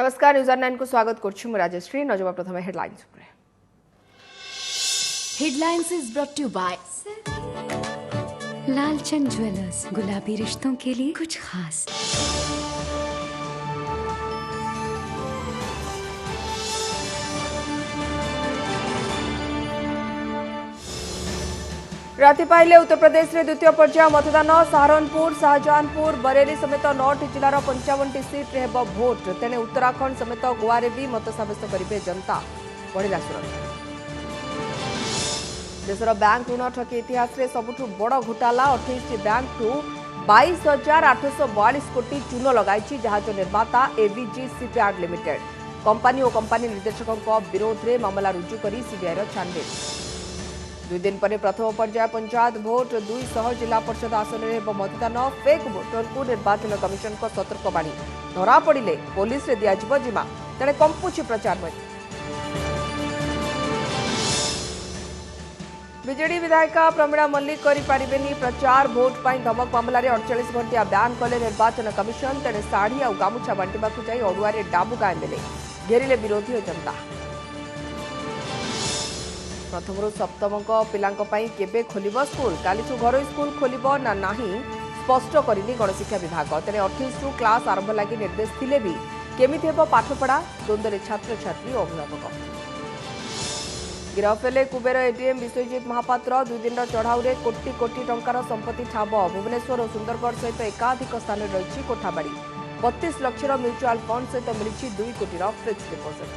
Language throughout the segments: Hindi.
नमस्कार न्यूज 9 को स्वागत करछु राजश्री नजवा प्रथम हेडलाइंस ऊपर headlines is brought to by Lalchand jewellers गुलाबी रिश्तों के लिए कुछ खास। राति पाइले उत्तर प्रदेश रे द्वितीय पर्याय मतदान सहारनपुर शाहजहानपुर बरेली समेत 9 जिलार 55 सीट रे हेबो भोट तेने उत्तराखंड समेत गोवा रे भी मत साब्यस्त करिवे जनता बढ़िला सुरक्षा। देशर बैंक ऋण ठकी इतिहास रे सबुठु बड़ घोटाला 28 बैंक टू 22,842 कोटी चून लगाई जहाज निर्माता एवीजी शिपयार्ड लिमिटेड कंपनी और कंपनी निर्देशकों विरोध में मामला रुजु कर सीबीआई छानबीन। 2 दिन पर प्रथम पर्याय पंचायत भोट 200 जिला परिषद आसन में मतदान फेक भोटर को निर्वाचन कमिशन को सतर्कवाणी धरा पड़े पुलिस रे दिया जिमा तेरे कंपुची प्रचार में। बीजेडी विधायिका प्रमीणा मल्लिक करें प्रचार भोट पर धमक मामलें 48 घंटिया बैन कले निर्वाचन कमिशन तेरे शाढ़ी और गामुछा बांटा अड़ुआ डाबू गाँ एमएलए घेरिले विरोधी और जनता। प्रथम सप्तम पिलांक केबे खोलिबो स्कूल कालीठू घरोई स्कूल खोलिबो ना नाही स्पष्ट करनी गणशिक्षा विभाग तेरे 28 रु क्लास आरंभ लगी निर्देश थिले भी केमिति हेबो पाठपढ़ा द्वंद्व छात्र छात्री और अभिभावक। गिरफ हेले कुबेर एटीएम विश्वजीत महापात्र 2 दिन चढ़ाऊ रे कोटी कोटी टंकार संपत्ति ठाब भुवनेश्वर और सुंदरगढ़ सहित एकाधिक स्थान रही कोठाबाड़ी 32 लाख म्यूचुआल फंड सहित मिली 2 कोटी फिक्स डिपोजिट।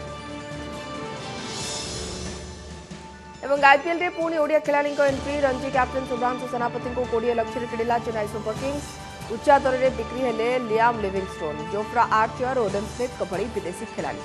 एवं आईपीएल रे पुणी ओडिया खिलाड़ी एंट्री रणजी कैप्टेन शुभ्रांशु सेनापति को 20 लाख किणिला चेन्नई सुपर किंग्स उच्चा दर में बिक्री हेले लियाम लिविंगस्टोन जोफ्रा आर्चर और ओडेन स्मिथ भली विदेशी खिलाड़ी।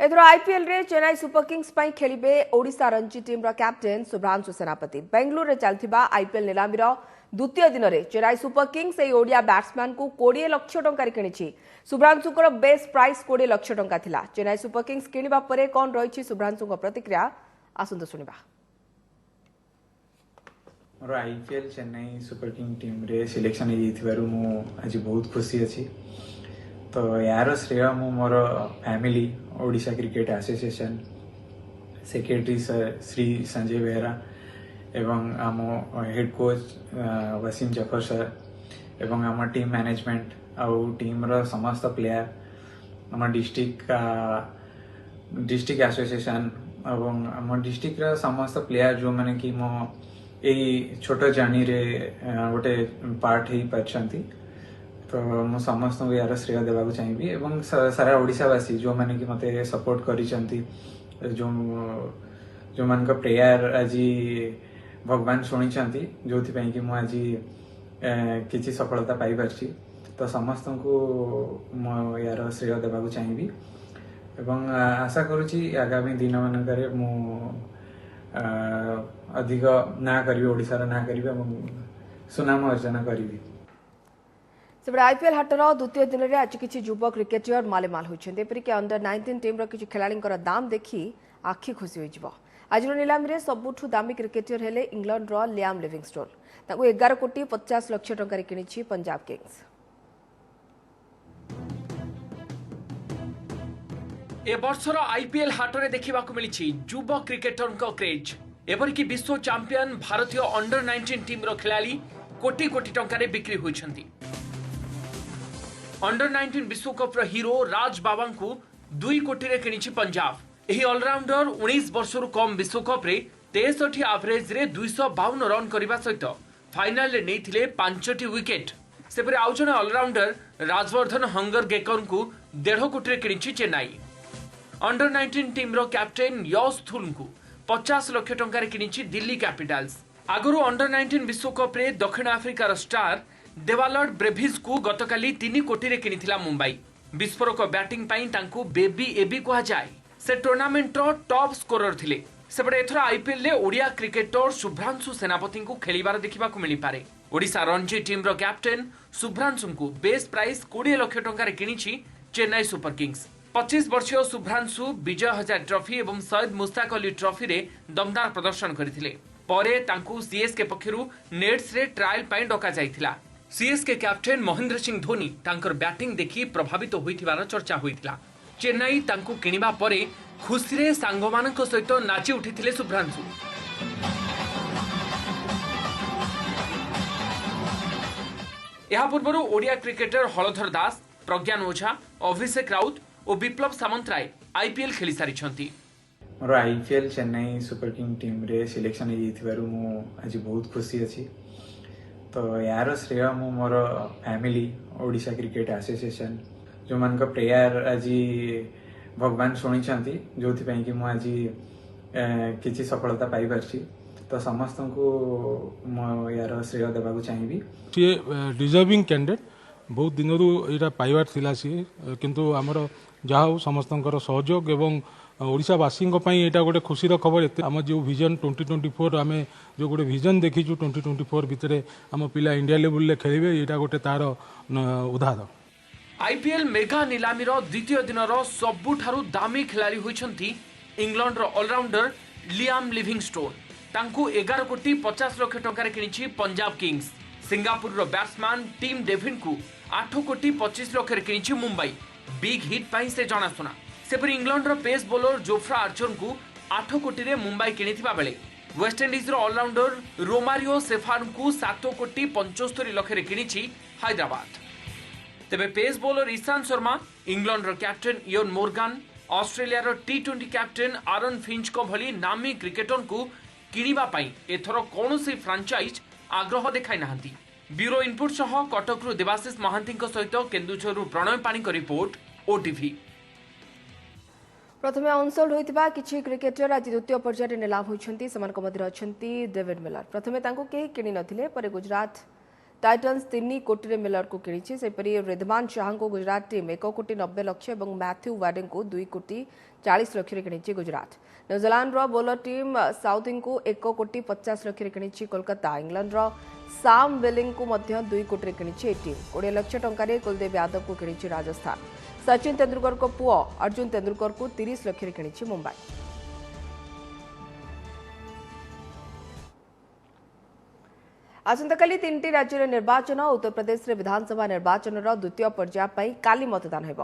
एथर आईपीएल रे चेन्नई सुपर किंग्स पई खेलिबे ओडिशा रणजी टीम रा कैप्टेन शुभ्रांशु सेनापति। बेंगलुरु रे चलथिबा आईपीएल नीलामीर द्वितीय दिन में चेन्नई सुपर किंग्स एई ओडिया बैट्समैन को 20 लाख टंका किणी शुभ्रांशुकर बेस प्राइस 20 लाख टंका थिला। चेन्नई सुपर किंग्स किणवा परे कौन रही शुभ्रांशु प्रतिक्रिया आसंत सुनिबा। मोर IPL Chennai super king team रे सिलेक्शन मु आज बहुत खुशी अच्छी तो यार श्रेय मु मोर family Odisha cricket association secretary Shri Sanjay Behera एवं आम head coach Wasim Jaffer sir एवं आम टीम मैनेजमेंट आउ टीम रो समस्त प्लेयर आम डिस्ट्रिक्ट एसोसिएशन एवं आम डिस्ट्रिक्ट रो समस्त प्लेयर जो माने कि मो एई छोट जर्नी रे गोटे पार्ट ही पारछंती तो मु समस्त को यार श्रेय देवाक चाहिए एवं सारा ओडिशावासी जो माने कि मते सपोर्ट करिसंती जो मान का प्रेयर आज भगवान शुणी जो कि मु आज किसी सफलता पाई पारछि तो समस्त को मु यार श्रेय देवाक चाहिए एवं आशा करुछि आगामी दिन मानकर मु अधिक ना करी ओडिसा ना करी सुनाम अर्जन करी। सेपटे आईपीएल हाटर द्वितीय दिन में आज किसी युवा क्रिकेटर मालेमाल होती एपरिक अंडर 19 टीम किसी खेलाड़ी दाम देखी आखि खुशी हो। आज नीलामी में सबुठ दामी क्रिकेटर हेले इंग्लैंड लियाम लिविंगस्टोन 11 कोटी 50 लाख टंका किणी पंजाब किंग्स। ए वर्षर आईपीएल हाटरे देखा मिली युवा क्रिकेटर क्रेज एपरिक विश्व चैंपियन भारतीय अंडर 19 टीम खिलाड़ी कोटी कोटी टंका बिक्री होती। अंडर 19 विश्वकप हीरो राज बाबा को 2 कोटी रे किणी पंजाब। यही ऑलराउंडर 19 वर्षर कम विश्वकप रे 63 एवरेज रे 252 रन करने सहित फाइनल रे नहीं 5टी विकेट। सेपरे आउ जने ऑलराउंडर राजवर्धन हंगर गेकर को 1.5 कोटी रे किणी चेन्नई। अंडर 19 टीम रो कैप्टेन यश थुल को 50 लाख टंका किणी दिल्ली कैपिटल्स। आगुरी अंडर 19 विश्वकप रे दक्षिण आफ्रिकार स्टार देवालड ब्रेभिस को गतकाली 3 कोटी रे किनिथिला मुंबई। विस्फोरक बैटिंग पाई तांकू बेबी एबी कहा जाए। से टूर्नामेंट रो टॉप स्कोरर थिले। सेपटे एथरा आईपीएल रे ओडिया क्रिकेटर शुभ्रांशु सेनापति को खेलिबार देखा मिली पारे। ओडिशा रणजी टीम रो कैप्टेन शुभ्रांशु को बेस प्राइस 20 लाख टंका किणी चेन्नई सुपर किंग्स। 25 वर्षीय शुभ्रांशु विजय हजार ट्रॉफी एवं सैयद मुश्ताक अली ट्रॉफी रे दमदार प्रदर्शन करथिले। परे तांकू सीएसके पक्षरु नेट्स रे ट्रायल पाई डका जाइथिला। सीएसके कैप्टेन महेंद्र सिंह धोनी तांकर बैटिंग देखि प्रभावित होइथिबार चर्चा होइतिला। चेन्नई तांकु किनिबा परे खुशी रे सांगमानक सहित नाची उठिथिले शुभ्रांशु। ଏହା ପୂର୍ବରୁ ଓଡ଼ିଆ କ୍ରିକେଟର ହଳଧର ଦାସ, ପ୍ରଜ୍ଞାନ ଓଝା, ଅଭିଷେକ ରାଉତ ଓ ବିପ୍ଲବ ସାମନ୍ତରାୟ ଆଇପିଏଲ୍ ଖେଳି ସାରିଛନ୍ତି। ମୋର ଆଇପିଏଲ୍ ଚେନ୍ନାଇ ସୁପର କିଙ୍ଗ ଟିମ୍ରେ ସିଲେକ୍ସନ୍ ହେଇଯାଇଥିବାରୁ ମୁଁ ଆଜି ବହୁତ ଖୁସି ଅଛି। ତ ଏହାର ଶ୍ରେୟ ମୁଁ ମୋର ଫ୍ୟାମିଲି, ଓଡ଼ିଶା କ୍ରିକେଟ ଆସୋସିଏସନ୍, ଯେଉଁମାନଙ୍କ ପ୍ରେୟାର ଆଜି ଭଗବାନ ଶୁଣିଛନ୍ତି, ଯେଉଁଥିପାଇଁ କି ମୁଁ ଆଜି କିଛି ସଫଳତା ପାଇପାରିଛି। ତ ସମସ୍ତଙ୍କୁ ମୁଁ ଏହାର ଶ୍ରେୟ ଦେବାକୁ ଚାହିଁବି। सीए डिजर्विंग कैंडिडेट बहुत दिन यहाँ पाइबार थिला सी किंतु आमर जहा हो समस्त सहयोग एवं ओडिशावासी यहाँ गोटे खुशी खबर एत आम जो विजन 2024 आम जो गोटे विजन देखीचु 2024 भितर आम पिला इंडिया लेवल खेलिबे यहाँ गोटे तार उदाहरण। आईपीएल मेगा निलामीर द्वितीय दिनर सबुठारु दामी खिलाड़ी होइछंती इंग्लैंडर ऑलराउंडर लियाम लिविंगस्टोन। तांकु 11 कोटी 50 लाख टंकार किनिछि Punjab Kings. Singapore batsman Tim David को 8 कोटी 25 लाख किनिछि मुंबई। बिग हिट पाई से जनाशुना। सेपरि इंग्लैंडर पेस बॉलर जोफ्रा आर्चर को 8 कोटी रे मुंबई किनिथिबा बेले वेस्टइंडीज ऑलराउंडर रोमारियो सेफान को 7 कोटी 75 लाख किनिछि हैदराबाद। तेबे पेस बॉलर ईशांत शर्मा, इंग्लैंडर कैप्टेन इयन मोर्गान, ऑस्ट्रेलिया टी20 कैप्टेन आरन फिंच को भली नामी क्रिकेटर को किनिबा पई एथरो कोनोसी फ्रांचाइज आग्रह देखाई नाहंती। ब्यूरो इनपुट सह कटकरू देवाशीष महांती सहित केन्दुझरु प्रणय पाणी का रिपोर्ट ओटीवी। प्रथमे अनसोल्ड होइतिबा किछि क्रिकेटर आज द्वितीय पर्यायर निलाम होइछंती। सेमानक मध्यरे अछंती डेविड मिलर। प्रथमे तांको केही किनि नथिले, परे गुजरात टाइटन्स 3 कोटी मिलर को किनिछि। सेपरि रिद्धमान शाह को गुजरात टीम 1 कोटी 90 लाख और मैथ्यू वार्डन को 2 कोटी 40 लाख किनिछि Gujarat. New Zealand bowler Tim Southee को 1 कोटी 50 लाख किनिछि कोलकाता। इंग्लैंड साम वेलिंग को 2 कोटी किनिछि टीम। 20 लाख टंकारे कुलदीप यादव को किनिछि राजस्थान। सचिन तेंदुलकर को पुओ अर्जुन तेंदुलकर को 30 लाख किनिछि मुंबई। आसंताकाली 3टी राज्य निर्वाचन। उत्तर प्रदेश विधानसभा निर्वाचन द्वितीय पर्याय काली मतदान हेब।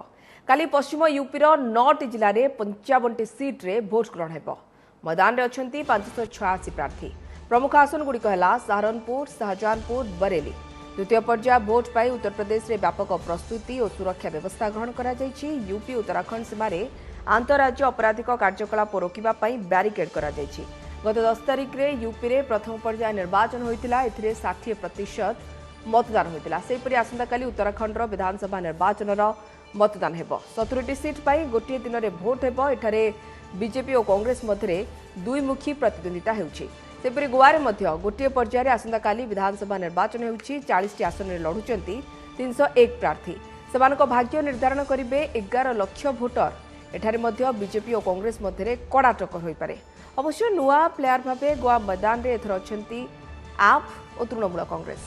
काली पश्चिम यूपी 9टी जिले में 55टी सीट रे भोट ग्रहण हेब। मैदान में अछंती 586 प्रार्थी। प्रमुख आसन गुड़िक है सहारनपुर, शाहजहानपुर, बरेली। द्वितीय पर्याय भोट पाई उत्तर प्रदेश में व्यापक प्रस्तुति और सुरक्षा व्यवस्था ग्रहण करा जायछि। यूपी उत्तराखंड सीमार आंतरराज्य आपराधिक कार्यकलाप रोकवा ब्यारिकेड करा जायछि। गत 10 तारिख रे यूपी रे प्रथम पर्याय निर्वाचन होइतिला। एथिरे 60% मतदान होइतिला। सेपरि आसंताकाली उत्तराखंड विधानसभा निर्वाचन मतदान हेब। 70टी सीट पाई गोटे दिन में भोट हेब। एठारे बीजेपी और कांग्रेस मध्य दुईमुखी प्रतिद्वंदिता हेउछि। सेपरि गोवारे मध्य गोटे पर्याय आसंताकाली विधानसभा निर्वाचन हेउछि। 40टी आसन में लढुचंती 301 प्रार्थी। सेमानक भाग्य निर्धारण करिवे 11 लाख भोटर। एठारे मध्य बीजेपी और कांग्रेस मध्य कड़ा टक्कर होई पारे। अवश्य नुआ प्लेयर भावे गोवा मैदान रे एथर अछंती आप और तृणमूल कांग्रेस।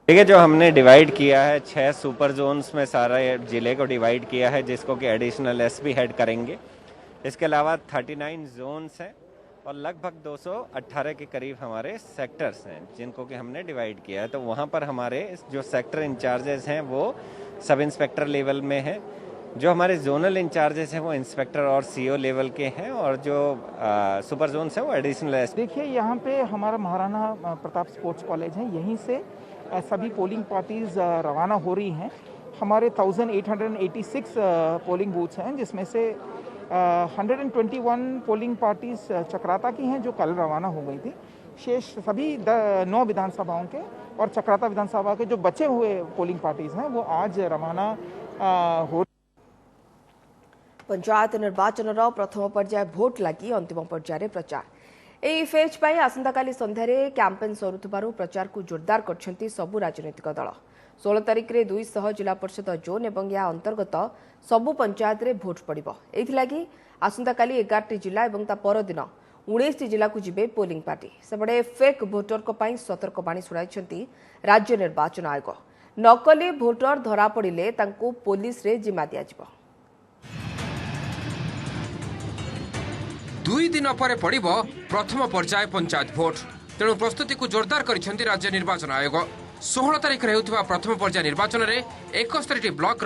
देखिए, जो हमने डिवाइड किया है 6 सुपर जोन्स में सारा जिले को डिवाइड किया है, जिसको कि एडिशनल एसपी हेड करेंगे। इसके अलावा 39 जोन्स हैं और लगभग 218 के करीब हमारे सेक्टर्स हैं, जिनको कि हमने डिवाइड किया है। तो वहाँ पर हमारे जो सेक्टर इंचार्जेस हैं वो सब इंस्पेक्टर लेवल में हैं। जो हमारे जोनल इंचार्जेस हैं वो इंस्पेक्टर और सीओ लेवल के हैं, और जो सुपर जोन्स हैं वो एडिशनल एसपी। देखिए, यहाँ पे हमारा महाराणा प्रताप स्पोर्ट्स कॉलेज है, यहीं से सभी पोलिंग पार्टीज रवाना हो रही हैं। हमारे 1886 पोलिंग बूथ्स हैं, जिसमें से 121 पोलिंग पार्टीज चक्राता की हैं जो कल रवाना हो गई थी। शेष सभी 9 विधानसभाओं के और चक्राता विधानसभा के जो बचे हुए पोलिंग पार्टीज हैं वो आज रवाना हो। पंचायत निर्वाचन प्रथम पर्याय भोट लगी अंतिम पर्याय प्रचार। एई फेज पाई आसंताकाली संध्यारे कैंपेन सरुथबारु प्रचार को जोरदार करछंती सबु राजनीतिक दल। 16 तारिख रे 200 जिला परिषद जोन एवं या अंतर्गत सबु पंचायत रे भोट पड़िबो। एथिलागी आसंताकाली 11टी जिला एवं ता परदिन 19टी जिला को जिबे पोलिंग पार्टी। सेबडे फेक भोटर को पाई सतर्क बाणी सुनाइछंती राज्य निर्वाचन आयोग। नकली भोटर धरा पड़िले तांको पुलिस रे जिम्मा दिया जिवो। 2 दिन पर पड़िबो प्रथम पर्याय पंचायत भोट। तेणु प्रस्तुति को जोरदार करिसेंती राज्य निर्वाचन आयोग। 16 तारिख हेउथिबा प्रथम पर्याय निर्वाचन में 71 ब्लॉक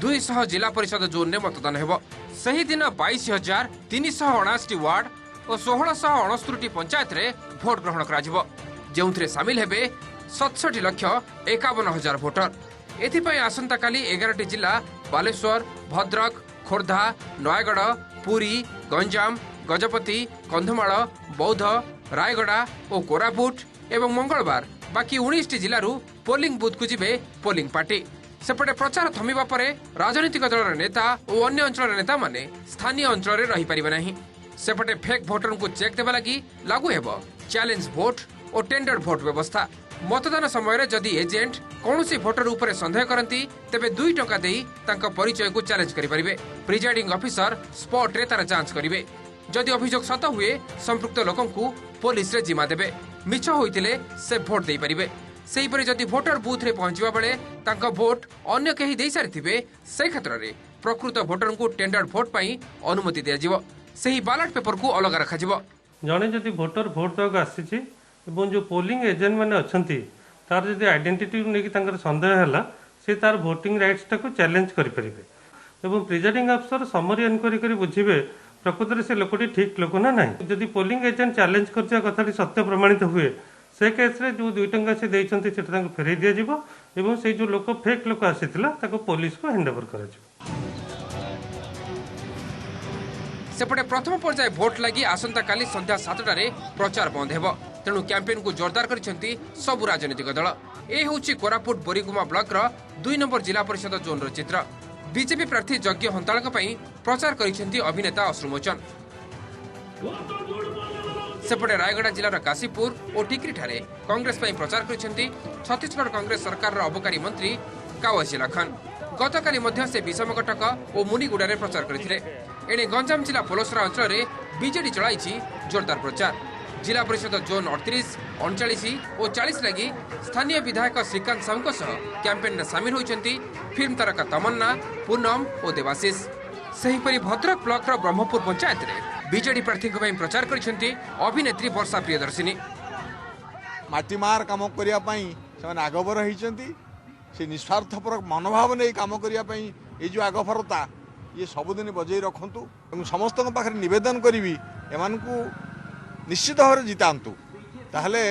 200 जिला परिषद जोन में मतदान हेबो। सही दिन 22,379 वार्ड और 1669 पंचायत रे भोट ग्रहण करा जेउथिरे शामिल हेबे 67,51,000 भोटर। एथिपई आसंता काली 11 जिला बालेश्वर, भद्रक, खोर्धा, नयगढ़, पुरी, गंजाम, गजपति, कंधमाल, बौद्ध, रायगड़ा और कोरापुट एवं मंगलवार बाकी 19 जिलू पोलिंग बुथ को जिबे पोलिंग पार्टी। सेपटे प्रचार थमिबा परे राजनीतिक दलर नेता और अन्य अंचल नेता माने स्थानीय अंचल रही पारिबे नाही। सेपटे फेक भोटर को चेक देबा लगी लागू हेबो चैलेंज भोट और टेंडर भोट व्यवस्था। मतदान समय जदि एजेंट कौनसी भोटर उपरे संदेह करती तेबे 2 टंका देई तांका परिचय को चैलेंज करि परिबे। प्रिजाइडिंग ऑफिसर स्पॉट रे तार जांच करिवे। जदि अभियोग सत हुए संपृक्त लोकन को पुलिस रे जिम्मा देबे। मिछ होइतिले से भोट देई परिबे। सेही परि जदि भोटर बूथ रे पहुंचबा बेले तांका भोट अन्य केही देई सारिथिबे से क्षेत्र रे प्रकृत भोटर को टेंडर भोट पई अनुमति दिया जिवो। सेही बैलेट पेपर को अलग रखा जिवो। जने जदि भोटर भोट देगा आसीछि एवं जो पोलिंग एजेंट माने अछंती तार जदि आइडेंटिटी नेकी तांकर संदेह हैला से तार भोटिंग राइट्स टाको चैलेंज करि परिबे एवं प्रिजाइडिंग अफसर समरी इनक्वारी करी बुझिबे प्रकृत से लोकटी ठीक लोक ना नहीं। जदि पोलिंग एजेंट चैलेंज करछा कथाटी सत्य प्रमाणित हुए से केस रे जो 2 टंका से देइछंती सेटा तांको फेरै दिया जिवो एवं से जो लोक फेक लोक आसीथिला ताको पुलिस को हैंडओवर करा जिवो। सेपटे प्रथम पर्याय भोट लगी आसंता काली संध्या 7टारे प्रचार बंद हेबो। तेणु कैंपेन को जोरदार करिसेंती सब राजनीतिक दल। ए होउची कोरापुट बोरीगुमा ब्लॉक 2 नंबर जिला परिषद जोन रो चित्र। बीजेपी प्रार्थी यज्ञ हंतालक पई प्रचार करिसेंती अभिनेता अश्रुमोचन। सेपटे रायगड़ा जिलार काशीपुर और टिकरी ठारे कांग्रेस पई प्रचार करिसेंती छत्तीसगढ़ कांग्रेस सरकार रो अबकारी मंत्री कावसी लखन। गतकाली मध्य से विषमकटक और मुनिगुड़ा प्रचार करथिले। एणे गंजाम जिला पोलोसरा अंचल में बीजेडी चलाइछि जोरदार प्रचार। जिला परिषद जोन 38, 39 और 40 लगी स्थानीय विधायक श्रीकांत साहू कैंपेन में सामिल होइछंती फिल्म तारका तमन्ना, पूनम और देवाशीष। सेहीपरि भद्रक ब्लॉक ब्रह्मपुर पंचायत रे बीजेडी प्रार्थी प्रचार करिसेंती अभिनेत्री वर्षा प्रियदर्शिनी। माटीमार काम करिया पई से आगबर होइछंती से निस्वार्थपर मनोभाव नहीं काम करिया पई ए जो आगभरता ये सबुदिन बजाई रखु। समस्त पाखे नवेदन करी एमानकु निश्चित भाव जितांतु ताहले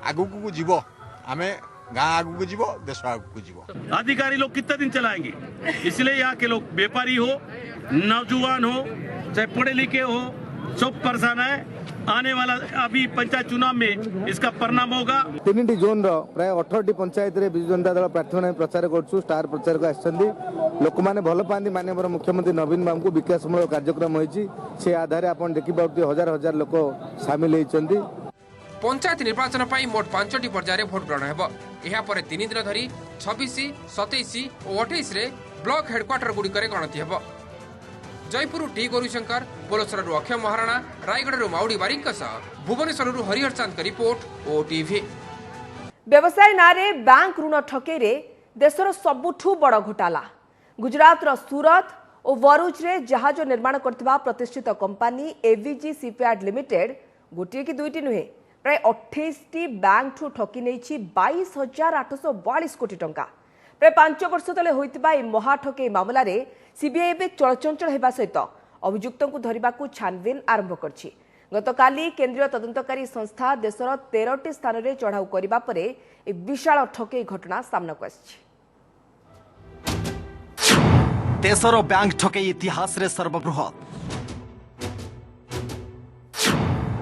आगुक जीव आम गाँ आगुक जीव देश आगुक जीव। अधिकारी लोग कितना दिन चलाएंगे? इसलिए यहाँ के लोग व्यापारी हो, नौजवान हो, चाहे पढ़े लिखे हो, सब परेशान है। आने वाला अभी पंचायत चुनाव में इसका परिणाम होगा। 3 जोन प्राय 18 पंचायत रे विजु जनता दल प्रार्थना प्रचार करछु। स्टार प्रचार को आछंदी लोक माने भल पांदी। माननीय मुख्यमंत्री नवीन बाबू विकासमूलक कार्यक्रम होईची से आधार आपण देखि पाउती हजार हजार लोक शामिल होईचंदी। पंचायत निर्वाचन पई मोट 5टी पर्याय भोट ग्रहण हेबो। एहा परे 3 दिन धरी 26, 27 और 28 रे ब्लॉक हेडक्वार्टर गुडी करे गणति हेबो। जयपुर टी गौरीशंकर, पोलोसर अक्षय महाराणा, रायगढ़ माउडी बारिक भुवनेश्वर हरिहर चांद का रिपोर्ट ओटीवी। व्यवसाय नारे बैंक ऋण ठके रे देशर सबुठु बड़ घोटाला। गुजरात सूरत और वरुज रे जहाज निर्माण करथिबा प्रतिष्ठित कंपनी एवीजी शिपयार्ड लिमिटेड गोटे कि 2टी नुहे प्राय 28टी बैंक ठू ठकी नेछि 22,842 कोटी टंका। प्राय 5 वर्ष तले होइतिबा ए महाठके मामला रे सीबीआई बे चलचंचल हेबा सहित अभियुक्तों को धरिबाकू छानबीन आरंभ करछि। गतकाली केंद्रीय तदंतकारी संस्था देशर 13टी स्थान रे चढ़ाऊ करिबा परे ए विशाल ठके घटना सामनाकू आछि। देशर बैंक ठके इतिहास रे सर्वबृहत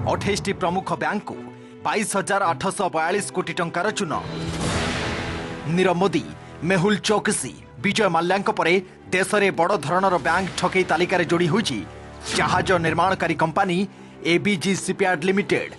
28टी प्रमुख बैंक को 22,842 कोटी टंकार चून। नीरव मोदी, मेहुल चौकसी, विजय माल्या परे देश में बड़ धरणर बैंक ठकई तालिकार जोड़ी होइछि जहाज निर्माणकारी कंपनी एबीजी शिपयार्ड लिमिटेड।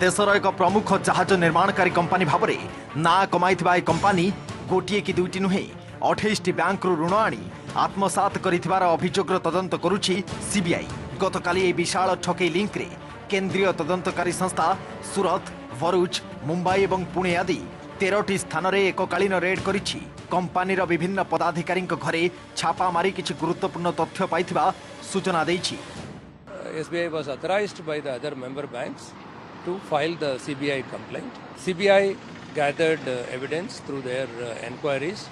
देशर एक प्रमुख जहाज निर्माणकारी कंपनी भाव में ना कमाई कंपनी गोटे कि 2टी नुहे 28टी बैंक ऋण आनी आत्मसात कर अभियोग तदंत करुछि सीबीआई। गतकाली ए विशाल ठकई लिंक रे केंद्रीय तदंतकारी संस्था सूरत, भरुच, मुंबई और पुणे आदि 13टी स्थान रे एककालीन रेड करिछि। कंपनीर विभिन्न पदाधिकारी घरे छापा मारी किछि गुरुत्वपूर्ण तथ्य पाइथिबा सूचना दैछि। SBI was authorized by the other member banks to file the CBI complaint. CBI gathered evidence through their enquiries.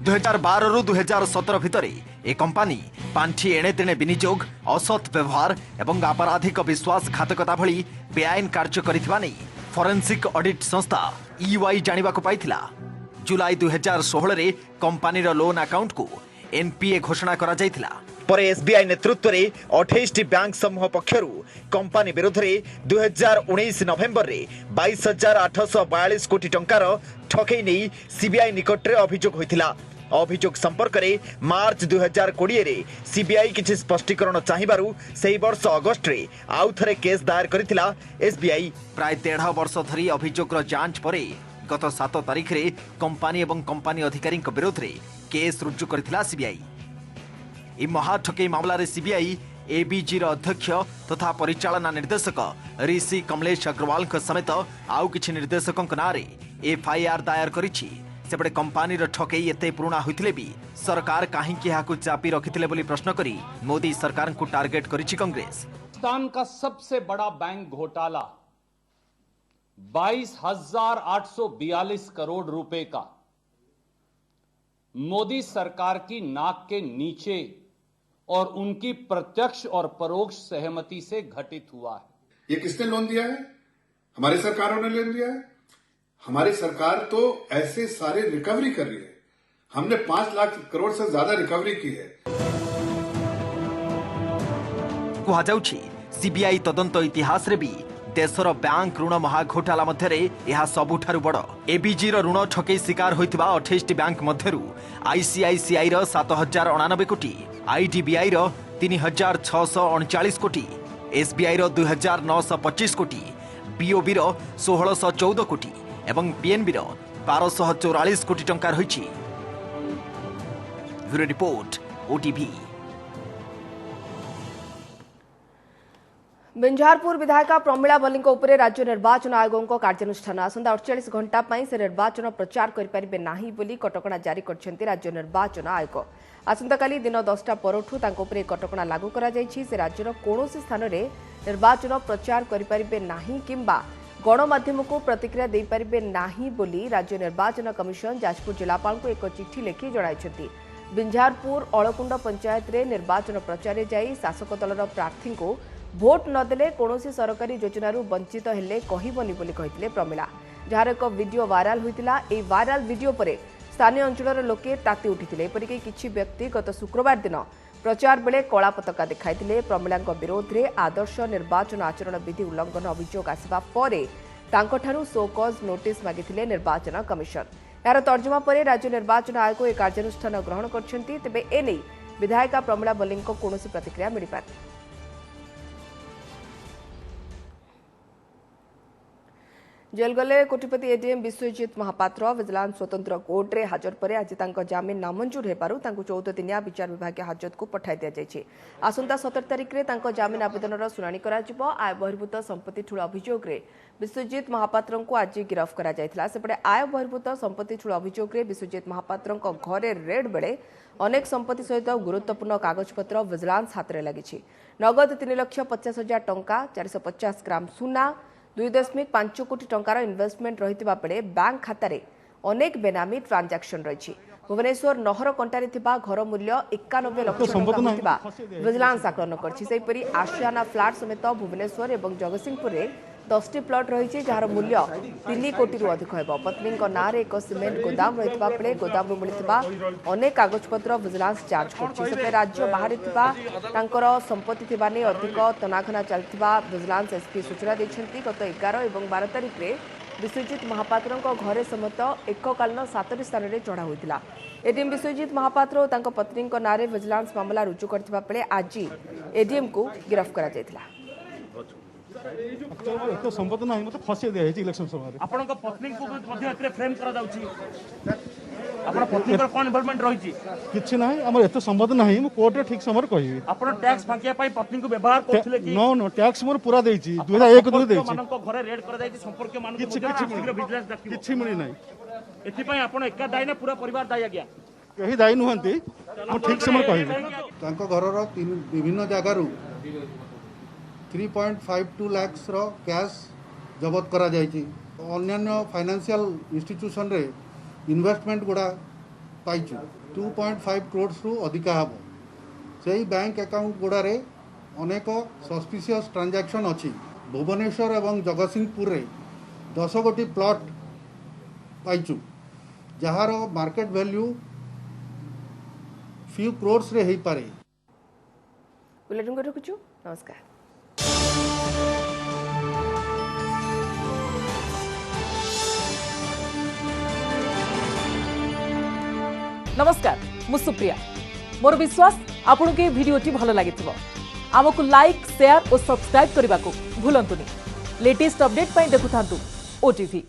2012 ରୁ 2017 ଭିତରେ ଏ କମ୍ପାନୀ ପାଣ୍ଠି ଏଣେ ତେଣେ ବିନିଯୋଗ ଅସତ୍ ବ୍ୟବହାର ଏବଂ ଆପରାଧିକ ବିଶ୍ୱାସଘାତକତା ଭଳି ବେଆଇନ କାର୍ଯ୍ୟ କରିଥିବା ନେଇ ଫରେନ୍ସିକ୍ ଅଡିଟ୍ ସଂସ୍ଥା EY ଜାଣିବାକୁ ପାଇଥିଲା। ଜୁଲାଇ 2016 ରେ କମ୍ପାନୀର ଲୋନ୍ ଆକାଉଣ୍ଟକୁ NPA ଘୋଷଣା କରାଯାଇଥିଲା। ପରେ SBI ନେତୃତ୍ୱରେ 28ଟି ବ୍ୟାଙ୍କ ସମୂହ ପକ୍ଷରୁ କମ୍ପାନୀ ବିରୋଧରେ 2019 ନଭେମ୍ବରରେ 22,842 କୋଟି ଟଙ୍କାର ଠକେଇ ନେଇ CBI ନିକଟରେ ଅଭିଯୋଗ ହୋଇଥିଲା। ଅଭିଯୋଗ ସମ୍ପର୍କରେ ମାର୍ଚ୍ଚ 2020 ରେ CBI କିଛି ସ୍ପଷ୍ଟୀକରଣ ଚାହିଁବାରୁ ସେହି ବର୍ଷ ଅଗଷ୍ଟରେ ଆଉ ଥରେ କେସ୍ ଦାୟର କରିଥିଲା SBI। ପ୍ରାୟ 1.5 ବର୍ଷ ଧରି ଅଭିଯୋଗର ଯାଞ୍ଚ ପରେ ଗତ 7 ତାରିଖରେ କମ୍ପାନୀ ଏବଂ କମ୍ପାନୀ ଅଧିକାରୀଙ୍କ ବିରୋଧରେ କେସ୍ ରୁଜୁ କରିଥିଲା CBI। ଏହି ମହା ଠକେଇ ମାମଲାରେ CBI ABGର ଅଧ୍ୟକ୍ଷ ତଥା ପରିଚାଳନା ନିର୍ଦ୍ଦେଶକ ରିଷି କମଲେଶ ଅଗ୍ରୱାଲଙ୍କ ସମେତ ଆଉ କିଛି ନିର୍ଦ୍ଦେଶକଙ୍କ ନାଁରେ FIR ଦାୟର କରିଛି। ସେପଟେ କମ୍ପାନୀର ଠକେଇ ଏତେ ପୁରୁଣା ହୋଇଥିଲେ ବି ସରକାର କାହିଁକି ଏହାକୁ ଚାପି ରଖିଥିଲେ ବୋଲି ପ୍ରଶ୍ନ କରି ମୋଦି ସରକାରଙ୍କୁ ଟାର୍ଗେଟ କରିଛି କଂଗ୍ରେସ। पाकिस्तान का सबसे बड़ा बैंक घोटाला 22,842 करोड़ रुपए का मोदी सरकार की नाक के नीचे और उनकी प्रत्यक्ष और परोक्ष सहमति से घटित हुआ है। ये किसने लोन दिया है? हमारी सरकारों ने लोन दिया है। हमारी सरकार तो ऐसे सारे रिकवरी कर रही है। हमने 5 लाख करोड़ से ज्यादा रिकवरी की है। କୁହାଯାଉଛି CBI ତଦନ୍ତ ଇତିହାସରେ ବି ଦେଶର ବ୍ୟାଙ୍କ ଋଣ ମହାଘୋଟାଲା ମଧ୍ୟରେ ଏହା ସବୁଠାରୁ ବଡ଼। ABGର ଋଣ ଠକେଇ ଶିକାର ହୋଇଥିବା 28ଟି ବ୍ୟାଙ୍କ ମଧ୍ୟରୁ ICICIର 7,099 କୋଟି, IDBIର 3,639 କୋଟି, SBIର 2,925 କୋଟି, BOBର 1,614 କୋଟି ଏବଂ PNBର 1,244 କୋଟି ଟଙ୍କା ରହିଛି। Bureau report OTV। बिंझारपुर विधायिका प्रमिला बल्ली उपरे राज्य निर्वाचन आयोग कार्यानुष्ठान आसंता 48 घंटा से निर्वाचन प्रचार करें नहीं बोली कटकणा जारी करछंती राज्य निर्वाचन आयोग। आसंता काली दिन 10टा परठू तांको कटकणा लागू करा जायछि। से राज्यर कौनसी स्थान में निर्वाचन प्रचार करें नहीं किंबा गणमाध्यम को प्रतिक्रिया दे पारिबे नहीं बोली राज्य निर्वाचन कमिशन जाजपुर जिलापाल को एक चिठी लिखि जणाइछंती। बिंझारपुर अळकुंड पंचायत रे निर्वाचन प्रचार जाई शासक दलर प्रार्थी को भोट नदेले कौनसी सरकारी योजनारू वंचित हेले कहिबनी बोली कहिथिले प्रमिला। जार एक वीडियो वायरल होइतिला। ए वायरल वीडियो परे स्थानीय अंचलर लोके ताती उठिथिले। एपरिके किछि व्यक्ति गत शुक्रवार दिन प्रचार बेले कला पताका देखाइथिले। प्रमिलांक विरोध रे आदर्श निर्वाचन आचरण विधि उल्लंघन अभियोग आसिबा परे तांकठारू शोकज नोटिस मागिथिले निर्वाचन कमिशन। यार तर्जमा परे राज्य निर्वाचन आयोग एक कार्यानुष्ठान ग्रहण करछंती। तेबे एनै विधायिका प्रमिला बल्लींक कौनसी प्रतिक्रिया मिलि पारे। जेल गले कोटिपति एडीएम विश्वजीत महापात्र विजिलेंस स्वतंत्र कोर्ट रे हाजर पर आज जमीन नामंजूर हेबारु 14 दिनिया विचार विभाग हाजत को पठाई दिया जायछि। आसंता 17 तारिख रे जमीन आवेदन शुणाणी कराजिबो। आय बहिर्भूत संपत्ति ठूल अभियोग रे विश्वजीत महापात्र को आज गिरफ्त करा जायथिला। सेपटे आय बहिर्भूत संपत्ति ठूल अभियोग रे विश्वजीत महापात्र घरे रेड बेले अनेक संपत्ति सहित गुरुत्वपूर्ण कागजपत्र विजिलेंस हाथ में लगी। नगद 3,50,000 टंका, 450 ग्राम सुना, 2.5 कोटी टंकार इन्वेस्टमेंट रही बेले बैंक खाता रे अनेक बेनामी ट्रांजैक्शन रही। भुवनेश्वर नहर कंटारे घर मूल्य 91 लाख टंका विजिलेंस आकलन कर। आशियाना फ्लाट समेत भुवनेश्वर और जगतसिंहपुर में 10टी प्लट रही जार मूल्य 3 कोटी अधिक है। पत्नी ना एक सिमेंट गोदाम रही बेले गोदाम मिलता अनेक कागजपत्र विजिलेंस जांच कर। राज्य बाहर संपत्ति नहीं अधिक तनाघना चलता विजिलेंस एसपी सूचना देते। गत 11 और 12 तारिख में विश्वजीत महापात्र घरे समेत एककालीन 7 स्थान में चढ़ा होता। एडीएम विश्वजीत महापात्र और पत्नी ना विजिलेंस मामला रुजु करथिबा बेले आज एडीएम को गिरफ्त करा जायतिला। तो संपत्ति नहीं मतलब फसे दिया है इलेक्शन समय आपन को पत्नी को मध्ये एकरे फ्रेम करा जाउची। आपन पत्नी को कोन इन्वॉल्वमेंट रही छी? किछि नहीं हमर एते संपत्ति नहीं मु कोर्ट रे ठीक समय कहबी। आपन टैक्स फांकिया पई पत्नी को व्यवहार करथिले कि? नो टैक्स मोर पूरा देछि 2001 दु देछि। मानन को घरे रेड करा जायछि संपर्क मानन को शीघ्र विजिलेंस डाकिबो। किछि मिली नहीं एथि पई आपन एका दाई ना पूरा परिवार दाई आ गया? कहीं दायी नुहंती मु ठीक समय कहबी तांको घरर विभिन्न जगारू 3.52 लाख कैश जबत करा जायछि अन्य फाइनेंशियल इंस्टीट्यूशन रे इन्वेस्टमेंट गुड़ा पाइछु 2.5 करोड़ रु अधिका हबो सेही बैंक अकाउंट गुड़ारे अनेक सस्पिशियस ट्रांजैक्शन अछि भुवनेश्वर एवं जगतसिंहपुर रे 10 गोटी प्लॉट पाइछु जहार मार्केट वैल्यू फ्यू क्रोर्स रे हेई पारे। बुलेटिन को रखुछु नमस्कार। नमस्कार मु सुप्रिया मोर विश्वास आपन के वीडियोटी भल लागिथिबो आमको लाइक शेयर और सब्सक्राइब करने को भूलंतुनी लेटेस्ट अपडेट पाई देखुथांतु ओटीवी।